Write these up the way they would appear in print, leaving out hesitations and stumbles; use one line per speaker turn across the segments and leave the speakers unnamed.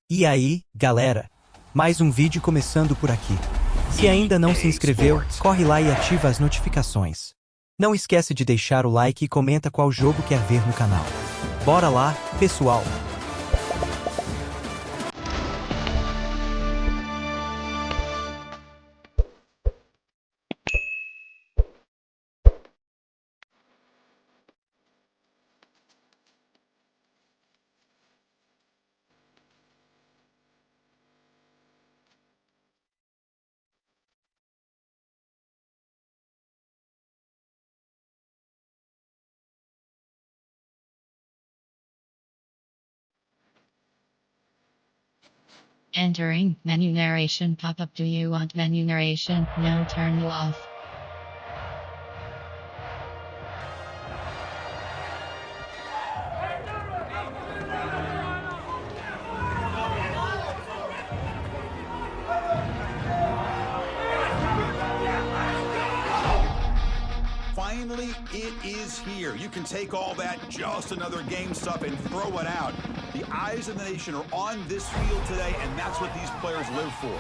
E aí, galera? Mais um vídeo começando por aqui. Se ainda não se inscreveu, corre lá e ativa as notificações. Não esquece de deixar o like e comenta qual jogo quer ver no canal. Bora lá, pessoal!
Entering menu narration pop-up. Do you want menu narration? No, turn it off.
Finally, it is here. You can take all that just another game stuff and throw it out. The eyes of the nation are on this field today, and that's what these players live for.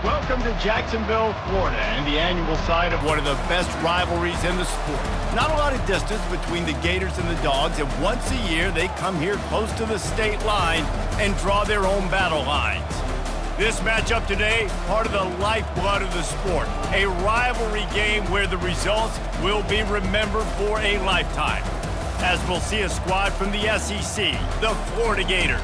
Welcome to Jacksonville, Florida, and the annual site of one of the best rivalries in the sport. Not a lot of distance between the Gators and the Dogs, and once a year they come here close to the state line and draw their own battle lines. This matchup today, part of the lifeblood of the sport. A rivalry game where the results will be remembered for a lifetime. As we'll see a squad from the SEC, the Florida Gators,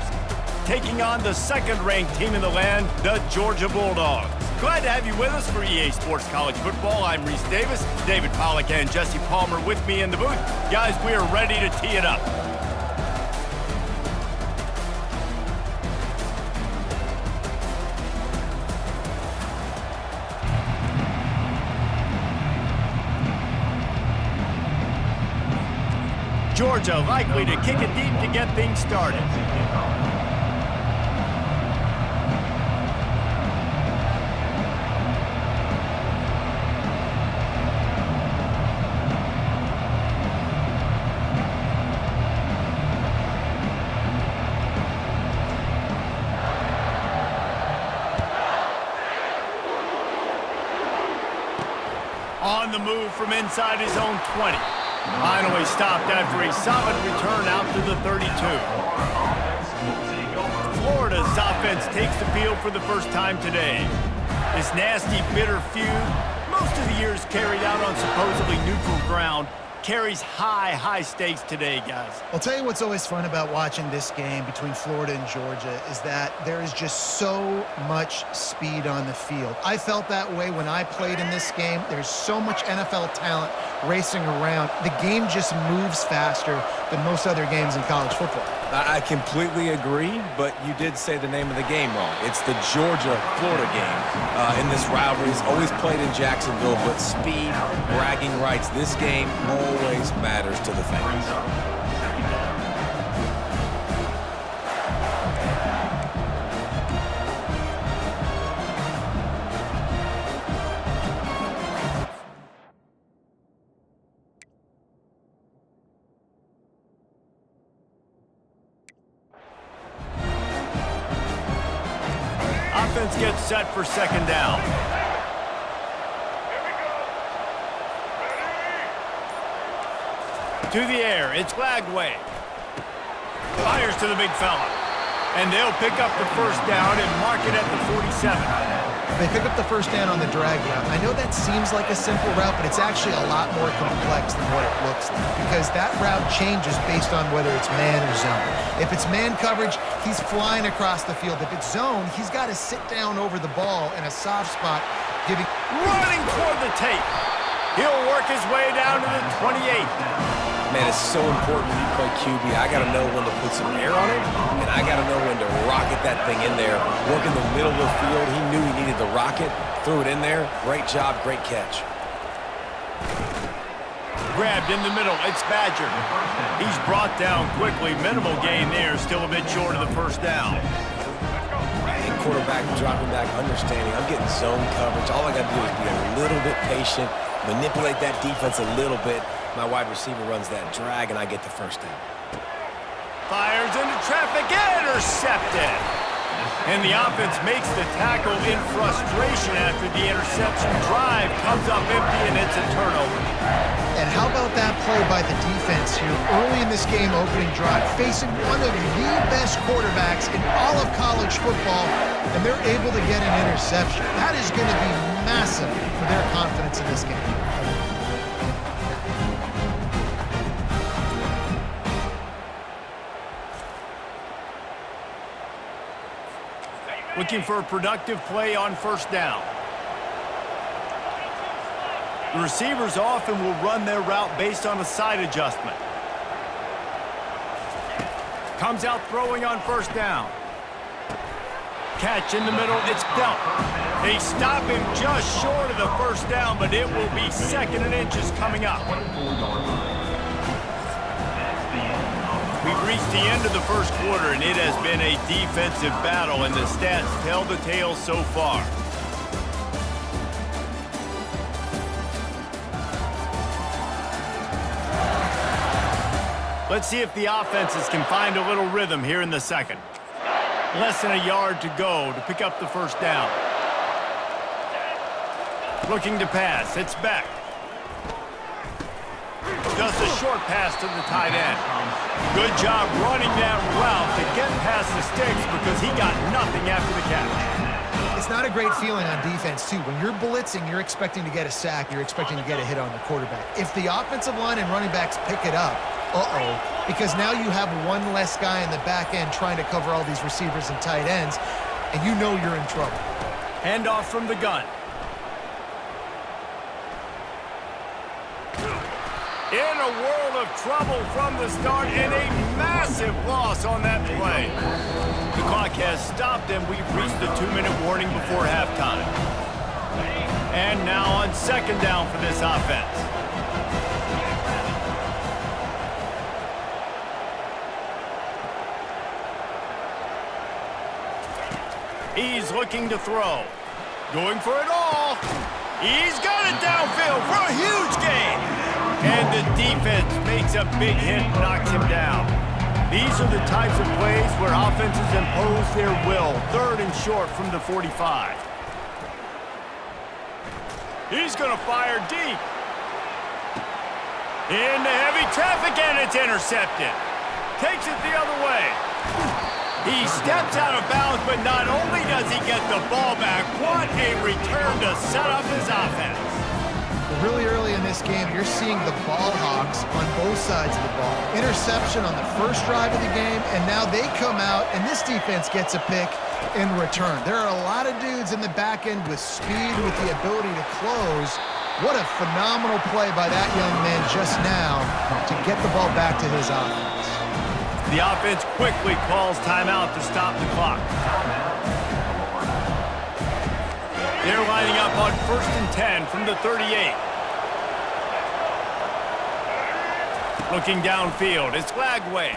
taking on the second-ranked team in the land, the Georgia Bulldogs. Glad to have you with us for EA Sports College Football. I'm Reese Davis, David Pollack and Jesse Palmer with me in the booth. Guys, we are ready to tee it up. Georgia likely to kick it deep to get things started. On the move from inside his own 20. Finally stopped after a solid return out to the 32. Florida's offense takes the field for the first time today. This nasty, bitter feud, most of the years carried out on supposedly neutral ground, carries high stakes today, guys.
I'll tell you what's always fun about watching this game between Florida and Georgia is that there is just so much speed on the field. I felt that way when I played in this game. There's so much NFL talent racing around. The game just moves faster than most other games in college football.
I completely agree, but you did say the name of the game wrong. It's the Georgia-Florida game. In this rivalry, it's always played in Jacksonville, but speed, bragging rights, this game always matters to the fans.
Offense gets set for second down. To the air, it's Glagway. Fires to the big fella. And they'll pick up the first down and mark it at the 47.
They pick up the first down on the drag route. I know that seems like a simple route, but it's actually a lot more complex than what it looks like because that route changes based on whether it's man or zone. If it's man coverage, he's flying across the field. If it's zone, he's got to sit down over the ball in a soft spot,
running toward the tape. He'll work his way down to the 28.
Man, it's so important when you play QB. I got to know when to put some air on it, and I got to know when to rocket that thing in there. Work in the middle of the field. He knew he needed the rocket. Threw it in there. Great job, great catch.
Grabbed in the middle. It's Badger. He's brought down quickly. Minimal gain there. Still a bit short of the first down.
And quarterback dropping back, understanding. I'm getting zone coverage. All I got to do is be a little bit patient, manipulate that defense a little bit. My wide receiver runs that drag, and I get the first down.
Fires into traffic, intercepted. And the offense makes the tackle in frustration after the interception. Drive comes up empty, and it's a turnover.
And how about that play by the defense here early in this game opening drive, facing one of the best quarterbacks in all of college football, and they're able to get an interception. That is going to be massive for their confidence in this game.
Looking for a productive play on first down. The receivers often will run their route based on a side adjustment. Comes out throwing on first down. Catch in the middle, it's dealt. They stop him just short of the first down, but it will be second and inches coming up. We've reached the end of the first quarter, and it has been a defensive battle, and the stats tell the tale so far. Let's see if the offenses can find a little rhythm here in the second. Less than a yard to go to pick up the first down. Looking to pass. It's back. Just a short pass to the tight end. Good job running that route to get past the sticks because he got nothing after the catch.
It's not a great feeling on defense, too. When you're blitzing, you're expecting to get a sack. You're expecting to get a hit on the quarterback. If the offensive line and running backs pick it up, because now you have one less guy in the back end trying to cover all these receivers and tight ends, and you know you're in trouble.
Handoff from the gun. In a world of trouble from the start and a massive loss on that play. The clock has stopped and we've reached the 2-minute warning before halftime. And now on second down for this offense. He's looking to throw. Going for it all. He's got it downfield for a huge gain. And the defense makes a big hit and knocks him down. These are the types of plays where offenses impose their will. Third and short from the 45. He's going to fire deep. Into heavy traffic, and it's intercepted. Takes it the other way. He steps out of bounds, but not only does he get the ball back, what a return to set up his offense.
Really early in this game, you're seeing the ball hawks on both sides of the ball. Interception on the first drive of the game, and now they come out, and this defense gets a pick in return. There are a lot of dudes in the back end with speed, with the ability to close. What a phenomenal play by that young man just now to get the ball back to his offense.
The offense quickly calls timeout to stop the clock. They're lining up on 1st and 10 from the 38. Looking downfield, it's Lagway.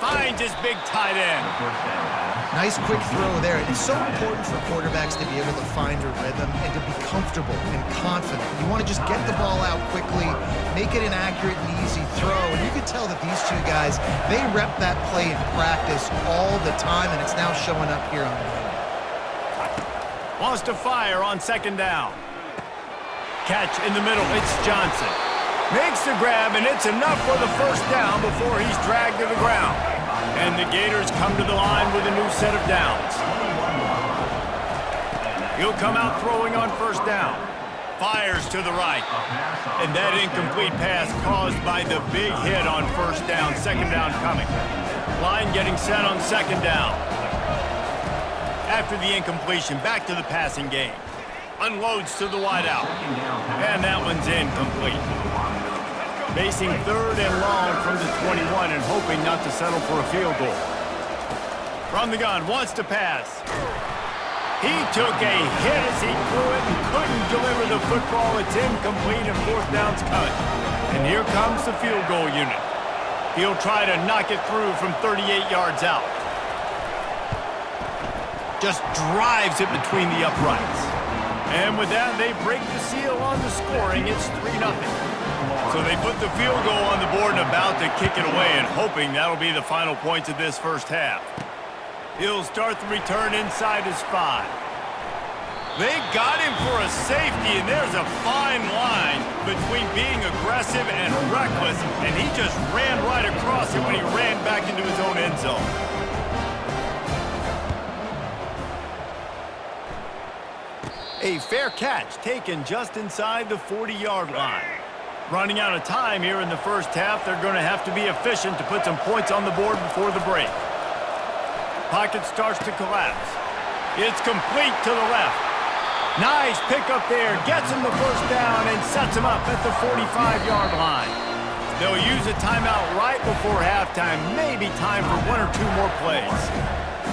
Finds his big tight end.
Nice quick throw there. It's so important for quarterbacks to be able to find a rhythm and to be comfortable and confident. You want to just get the ball out quickly, make it an accurate and easy throw. And you can tell that these two guys, they rep that play in practice all the time, and it's now showing up here on game.
Wants to fire on second down. Catch in the middle, it's Johnson. Makes the grab, and it's enough for the first down before he's dragged to the ground. And the Gators come to the line with a new set of downs. He'll come out throwing on first down. Fires to the right. And that incomplete pass caused by the big hit on first down. Second down coming. Line getting set on second down. After the incompletion, back to the passing game. Unloads to the wideout. And that one's incomplete. Facing third and long from the 21 and hoping not to settle for a field goal. From the gun, wants to pass. He took a hit as he threw it and couldn't deliver the football. It's incomplete and fourth down's cut. And here comes the field goal unit. He'll try to knock it through from 38 yards out. Just drives it between the uprights. And with that, they break the seal on the scoring. It's 3-0. So they put the field goal on the board and about to kick it away and hoping that'll be the final points of this first half. He'll start the return inside his 5. They got him for a safety, and there's a fine line between being aggressive and reckless, and he just ran right across it when he ran back into his own end zone. A fair catch taken just inside the 40-yard line. Running out of time here in the first half, they're going to have to be efficient to put some points on the board before the break. Pocket starts to collapse. It's complete to the left. Nice pickup there, gets him the first down and sets him up at the 45-yard line. They'll use a timeout right before halftime, maybe time for 1 or 2 more plays.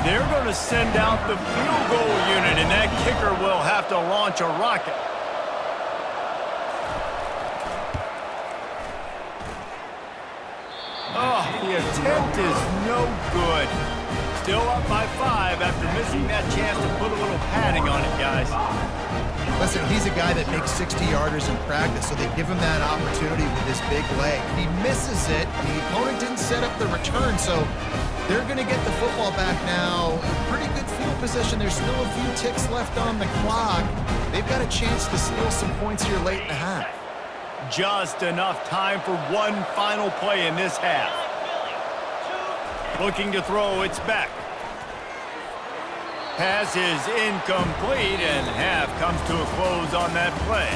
They're going to send out the field goal unit, and that kicker will have to launch a rocket. Oh, the attempt is no good. Still up by 5 after missing that chance to put a little padding on it, guys.
Listen, he's a guy that makes 60-yarders in practice, so they give him that opportunity with his big leg. He misses it. The opponent didn't set up the return, so they're going to get the football back now. Pretty good field field position. There's still a few ticks left on the clock. They've got a chance to steal some points here late in the half.
Just enough time for one final play in this half. Looking to throw, it's back. Pass is incomplete, and half comes to a close on that play.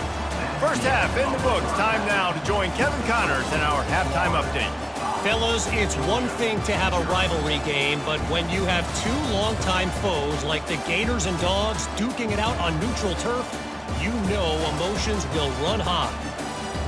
First half in the books. Time now to join Kevin Connors in our halftime update.
Fellas, it's one thing to have a rivalry game, but when you have two longtime foes like the Gators and Dogs duking it out on neutral turf, you know emotions will run high.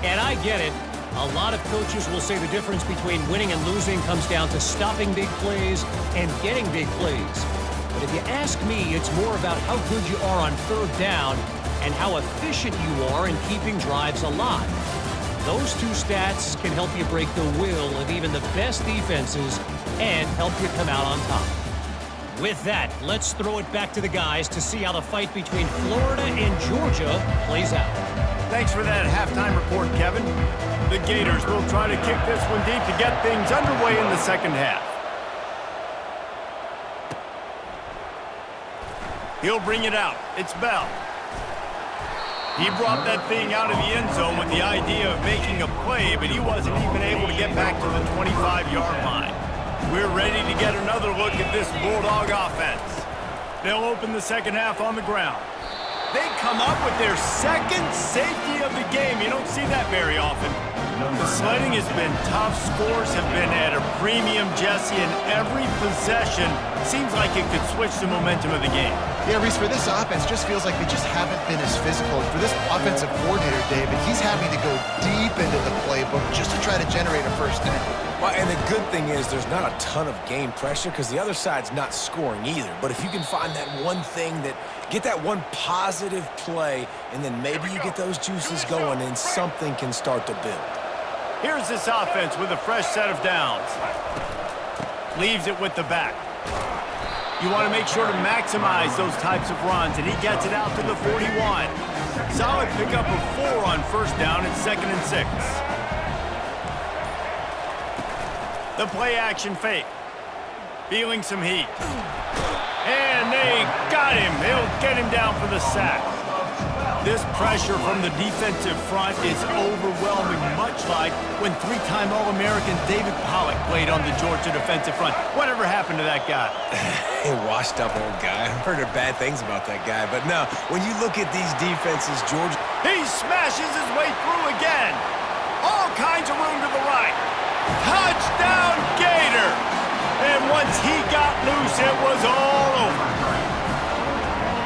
And I get it. A lot of coaches will say the difference between winning and losing comes down to stopping big plays and getting big plays. But if you ask me, it's more about how good you are on third down and how efficient you are in keeping drives alive. Those two stats can help you break the will of even the best defenses and help you come out on top. With that, let's throw it back to the guys to see how the fight between Florida and Georgia plays out.
Thanks for that halftime report, Kevin. The Gators will try to kick this one deep to get things underway in the second half. He'll bring it out. It's Bell. He brought that thing out of the end zone with the idea of making a play, but he wasn't even able to get back to the 25-yard line. We're ready to get another look at this Bulldog offense. They'll open the second half on the ground. They come up with their second safety of the game. You don't see that very often. The sledding has been tough. Scores have been at a premium, Jesse, and every possession seems like it could switch the momentum of the game.
Yeah, Reese, for this offense, just feels like they just haven't been as physical. For this offensive coordinator, David, he's having to go deep into the playbook just to try to generate a first down.
Well, and the good thing is there's not a ton of game pressure because the other side's not scoring either. But if you can find that one thing get that one positive play, and then maybe you get those juices going and something can start to build.
Here's this offense with a fresh set of downs. Leaves it with the back. You want to make sure to maximize those types of runs, and he gets it out to the 41. Solid pickup of 4 on first down and 2nd and 6. The play action fake. Feeling some heat. And they got him. They'll get him down for the sack. This pressure from the defensive front is overwhelming, much like when 3-time All-American David Pollock played on the Georgia defensive front. Whatever happened to that guy?
A washed-up old guy. I've heard bad things about that guy. But no, when you look at these defenses, Georgia...
He smashes his way through again. All kinds of room to the right. Touchdown, Gators! And once he got loose, it was all over.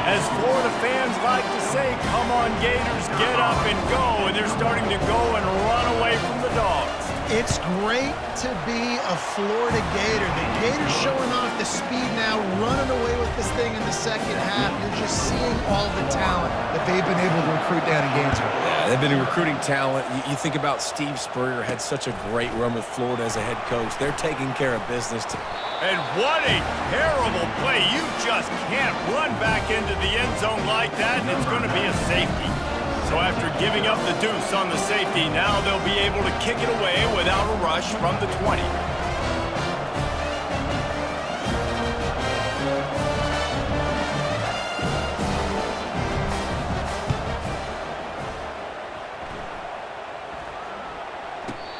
As Florida fans like to say, come on, Gators, get up and go. And they're starting to go and run away from the Dogs.
It's great to be a Florida Gator. The Gators showing off the speed now, running away with this thing in the second half. You're just seeing all the talent that they've been able to recruit down in Gainesville.
Yeah, they've been recruiting talent. You think about Steve Spurrier, had such a great run with Florida as a head coach. They're taking care of business.
And what a terrible play. You just can't run back into the end zone like that, and it's going to be a safety. So after giving up the deuce on the safety, now they'll be able to kick it away without a rush from the 20.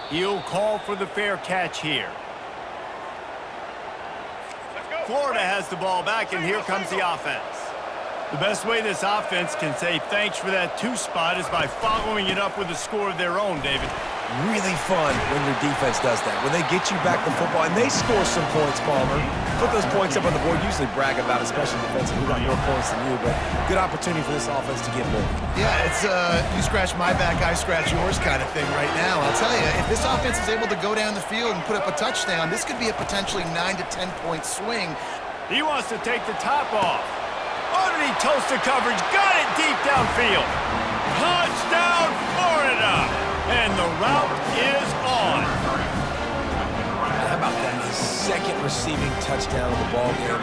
He'll call for the fair catch here. Florida has the ball back, and here comes the offense. The best way this offense can say thanks for that 2 spot is by following it up with a score of their own, David.
Really fun when your defense does that. When they get you back the football, and they score some points, Palmer. Put those points up on the board. Usually brag about it, especially defensively. We got more points than you, but good opportunity for this offense to get more.
Yeah, it's you scratch my back, I scratch yours kind of thing right now. I'll tell you, if this offense is able to go down the field and put up a touchdown, this could be a potentially 9 to 10 point swing.
He wants to take the top off. Underneath toaster coverage, got it deep downfield. Touchdown, Florida! And the route is on.
How about that? His second receiving touchdown of the ball game.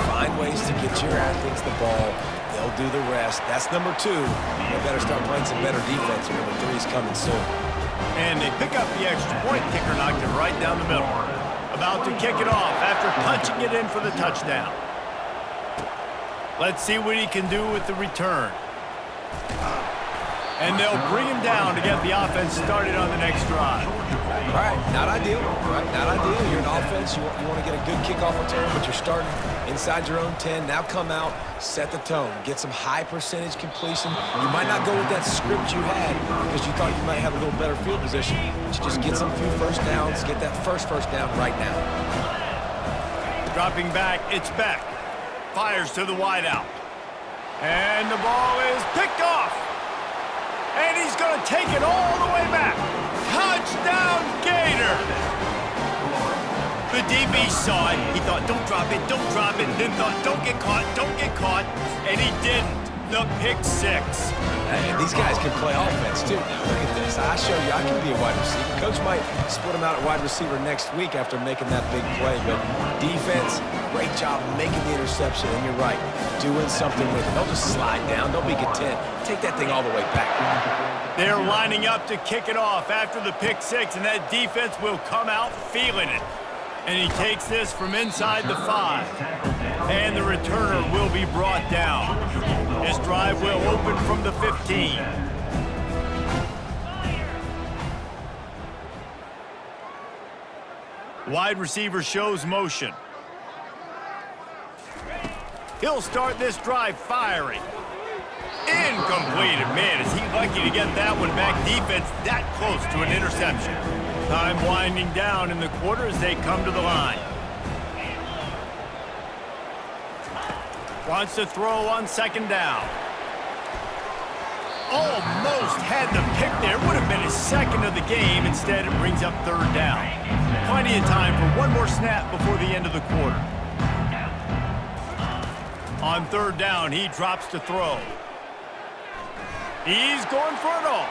Find ways to get your athletes the ball. They'll do the rest. That's number 2. They better start playing some better defense. Number 3's coming soon.
And they pick up the extra point. Kicker knocked it right down the middle. About to kick it off after punching it in for the touchdown. Let's see what he can do with the return. And they'll bring him down to get the offense started on the next drive.
Right, not ideal. Right, not ideal. You're an offense. You want to get a good kickoff return, but you're starting inside your own 10. Now come out, set the tone, get some high percentage completion. You might not go with that script you had because you thought you might have a little better field position, but you just get some few first downs, get that first down right now.
Dropping back, it's Beck. Fires to the wideout. And the ball is picked off. And he's going to take it all the way back. Touchdown, Gators! The DB saw it. He thought, don't drop it, don't drop it. Then thought, don't get caught. And he didn't. The pick six.
Hey, these guys can play offense, too. Now, look at this. I show you I can be a wide receiver. Coach might split him out at wide receiver next week after making that big play. But defense, great job making the interception. And you're right, doing something with it. Don't just slide down. Don't be content. Take that thing all the way back.
They're lining up to kick it off after the pick six, and that defense will come out feeling it. And he takes this from inside the 5. And the returner will be brought down. His drive will open from the 15. Wide receiver shows motion. He'll start this drive firing. Incomplete. Man, is he lucky to get that one back. Defense that close to an interception. Time winding down in the quarter as they come to the line. Wants to throw on second down. Almost had the pick there. Would have been his second of the game. Instead, it brings up third down. Plenty of time for one more snap before the end of the quarter. On third down, he drops to throw. He's going for it all.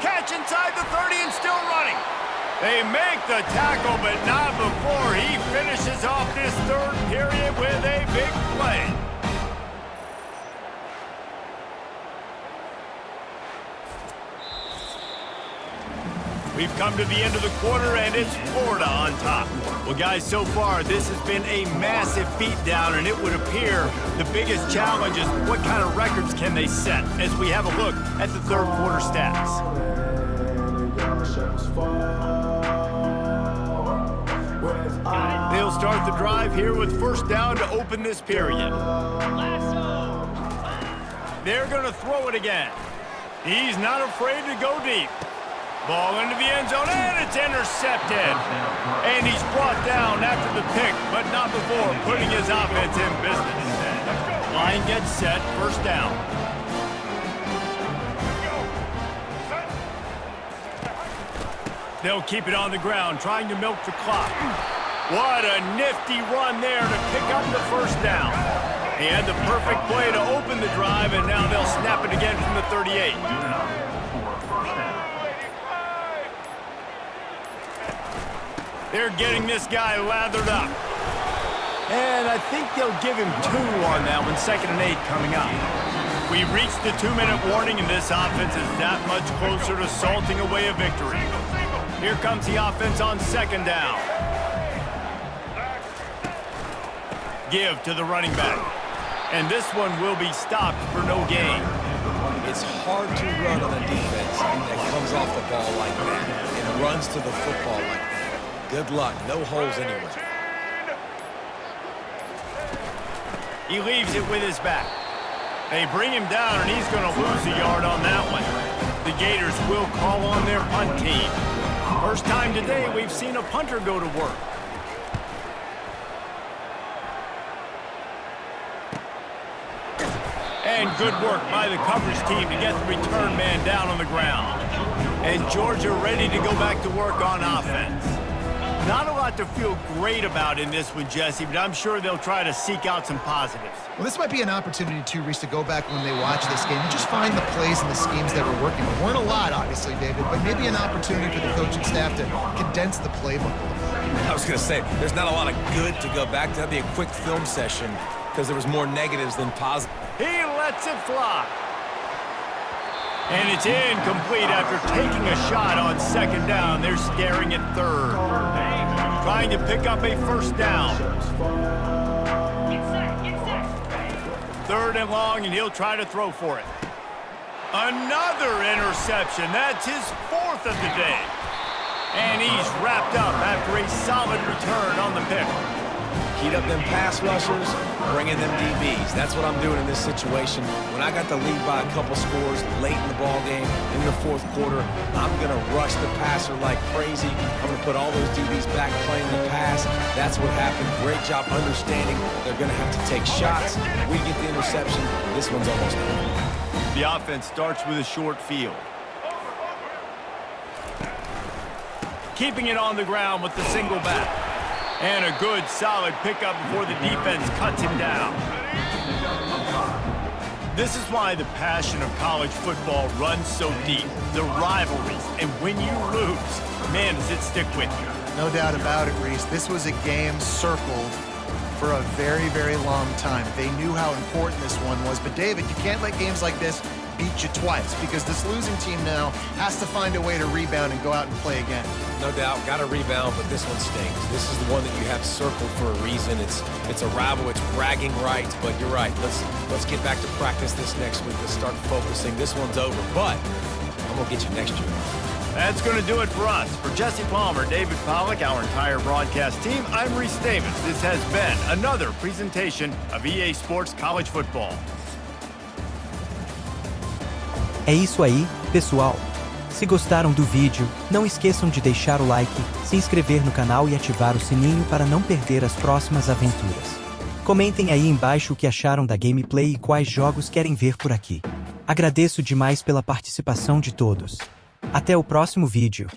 Catch inside the 30 and still running. They make the tackle, but not before he finishes off this third period with a big play. We've come to the end of the quarter, and it's Florida on top. Well, guys, so far, this has been a massive beatdown, and it would appear the biggest challenge is what kind of records can they set as we have a look at the third quarter stats. They'll start the drive here with first down to open this period. They're going to throw it again. He's not afraid to go deep. Ball into the end zone, and it's intercepted. And he's brought down after the pick, but not before putting his offense in business. Line gets set, first down. They'll keep it on the ground, trying to milk the clock. What a nifty run there to pick up the first down. He had the perfect play to open the drive, and now they'll snap it again from the 38. They're getting this guy lathered up. And I think they'll give him 2 on that one, 2nd and 8 coming up. We've reached the 2-minute warning, and this offense is that much closer to salting away a victory. Here comes the offense on second down. Give to the running back. And this one will be stopped for no gain.
It's hard to run on a defense that comes off the ball like that and runs to the football like that. Good luck. No holes anywhere.
He leaves it with his back. They bring him down, and he's going to lose a yard on that one. The Gators will call on their punt team. First time today we've seen a punter go to work. And good work by the coverage team to get the return man down on the ground. And Georgia ready to go back to work on offense. Not a lot to feel great about in this one, Jesse, but I'm sure they'll try to seek out some positives.
Well, this might be an opportunity, too, Reese, to go back when they watch this game and just find the plays and the schemes that were working. There weren't a lot, obviously, David, but maybe an opportunity for the coaching staff to condense the playbook a little bit.
I was going to say, there's not a lot of good to go back to. That'd be a quick film session because there was more negatives than positives.
He lets it fly. And it's incomplete after taking a shot on second down. They're staring at third. Trying to pick up a first down. in long, and he'll try to throw for it. Another interception. That's his 4th of the day. And he's wrapped up after a solid return on the pick.
Heat up them pass rushers, bring in them DBs. That's what I'm doing in this situation. When I got the lead by a couple scores late in the ball game, in the 4th quarter, I'm going to rush the passer like crazy. I'm going to put all those DBs back playing the pass. That's what happened. Great job understanding they're going to have to take shots. We get the interception. This one's almost over.
The offense starts with a short field. Keeping it on the ground with the single back. And a good, solid pickup before the defense cuts him down. This is why the passion of college football runs so deep. The rivalries. And when you lose, man, does it stick with you.
No doubt about it, Reese. This was a game circled for a very, very long time. They knew how important this one was. But, David, you can't let games like this beat you twice because this losing team now has to find a way to rebound and go out and play again.
No doubt, got to rebound, but this one stings. This is the one that you have circled for a reason. It's a rival, it's bragging rights, but you're right. Let's get back to practice this next week. Let's start focusing. This one's over, but I'm going to get you next year.
That's going to do it for us. For Jesse Palmer, David Pollack, our entire broadcast team, I'm Reese Davis. This has been another presentation of EA Sports College Football.
É isso aí, pessoal. Se gostaram do vídeo, não esqueçam de deixar o like, se inscrever no canal e ativar o sininho para não perder as próximas aventuras. Comentem aí embaixo o que acharam da gameplay e quais jogos querem ver por aqui. Agradeço demais pela participação de todos. Até o próximo vídeo.